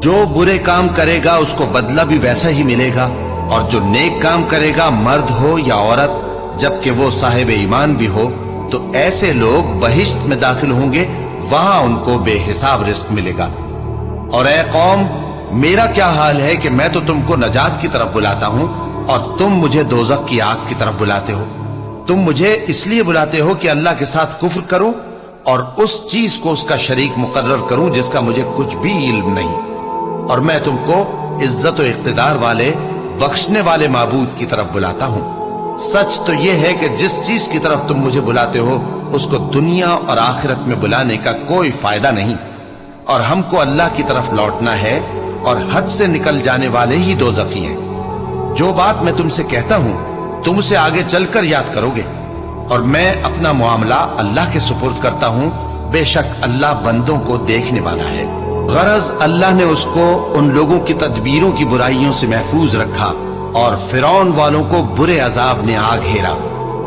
जो बुरे काम करेगा उसको बदला भी वैसा ही मिलेगा, और जो नेक काम करेगा मर्द हो या औरत जबकि वो साहिब ईमान भी हो, तो ऐसे लोग बहिश्त में दाखिल होंगे, वहां उनको बेहिसाब रिस्क मिलेगा। और ऐ कौम, मेरा क्या हाल है कि मैं तो तुमको नजात की तरफ बुलाता हूं और तुम मुझे दोज़ख की आग की तरफ बुलाते हो। तुम मुझे इसलिए बुलाते हो कि अल्लाह के साथ कुफ्र करूं और उस चीज को उसका शरीक मुकर्रर करूं जिसका मुझे कुछ भी इल्म नहीं, और मैं तुमको इज्जत और इख्तिदार वाले बख्शने वाले माबूद की तरफ बुलाता हूं। सच तो यह है कि जिस चीज की तरफ तुम मुझे बुलाते हो उसको दुनिया और आखिरत में बुलाने का कोई फायदा नहीं, और हमको अल्लाह की तरफ लौटना है, और हद से निकल जाने वाले ही दोज़खी हैं। जो बात मैं तुमसे कहता हूं तुम उसे आगे चलकर याद करोगे, और मैं अपना मामला अल्लाह के सुपुर्द करता हूं। बेशक अल्लाह बंदों को देखने वाला है। गरज अल्लाह ने उसको उन लोगों की तदबीरों की बुराइयों से महफूज रखा, और फिरौन वालों को बुरे अजाब ने आ घेरा,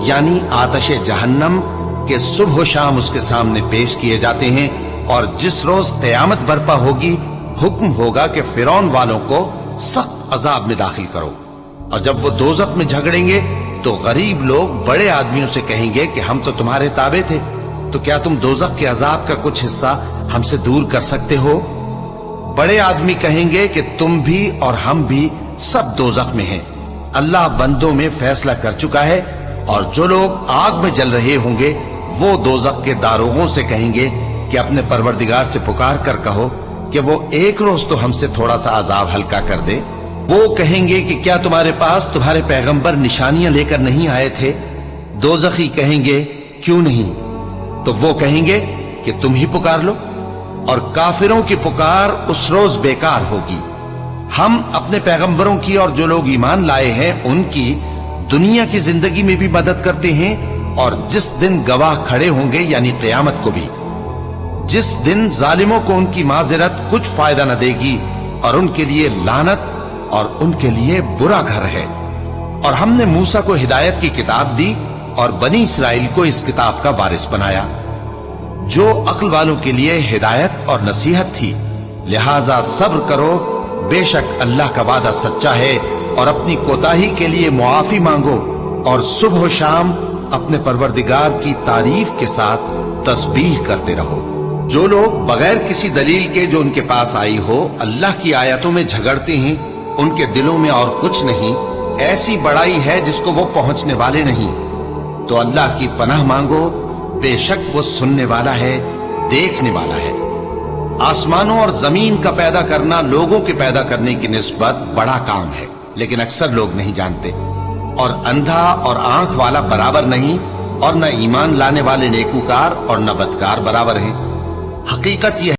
यानी आतशे जहन्नम के सुबह शाम उसके सामने पेश किए जाते हैं। और जिस रोज क़यामत बर्पा होगी, हुक्म होगा कि फिरौन वालों को सख्त अजाब में दाखिल करो। और जब वो दोज़ख में झगड़ेंगे तो गरीब लोग बड़े आदमियों से कहेंगे कि हम तो तुम्हारे ताबे थे, तो क्या तुम दोज़ख के अजाब का कुछ हिस्सा हमसे दूर कर सकते हो? बड़े आदमी कहेंगे कि तुम भी और हम भी सब दोज़ख में हैं। अल्लाह बंदों में फैसला कर चुका है, और जो लोग आग में जल रहे होंगे वो दोज़ख के दारोगों से कहेंगे कि अपने परवरदिगार से पुकार कर कहो कि वो एक रोज तो हमसे थोड़ा सा अजाब हल्का कर दे। वो कहेंगे कि क्या तुम्हारे पास तुम्हारे पैगंबर निशानियां लेकर नहीं आए थे? दोज़खी कहेंगे क्यों नहीं? तो वो कहेंगे कि तुम ही पुकार लो, और काफिरों की पुकार उस रोज बेकार होगी। हम अपने पैगंबरों की और जो लोग ईमान लाए हैं उनकी दुनिया की जिंदगी में भी मदद करते हैं, और जिस दिन गवाह खड़े होंगे यानी क़यामत को भी, जिस दिन जालिमों को उनकी माज़िरत कुछ फायदा न देगी, और उनके लिए लानत और उनके लिए बुरा घर है। और हमने मूसा को हिदायत की किताब दी और बनी इसराइल को इस किताब का वारिस बनाया, जो अक्ल वालों के लिए हिदायत और नसीहत थी। लिहाजा सब्र करो, बेशक अल्लाह का वादा सच्चा है, और अपनी कोताही के लिए मुआफी मांगो, और सुबह शाम अपने परवरदिगार की तारीफ के साथ तस्बीह करते रहो। जो लोग बगैर किसी दलील के जो उनके पास आई हो अल्लाह की आयतों में झगड़ते हैं, उनके दिलों में और कुछ नहीं, ऐसी बड़ाई है जिसको वो पहुंचने वाले नहीं। तो अल्लाह की पनाह मांगो, बेशक वो सुनने वाला है, देखने वाला है। आसमानों और जमीन का पैदा करना लोगों के पैदा करने की निस्बत बड़ा काम है, लेकिन अक्सर लोग नहीं जानते। और अंधा और आंख वाला बराबर नहीं, और न ईमान लाने वाले नेकूकार और न बदकार बराबर हैं। हकीकत यह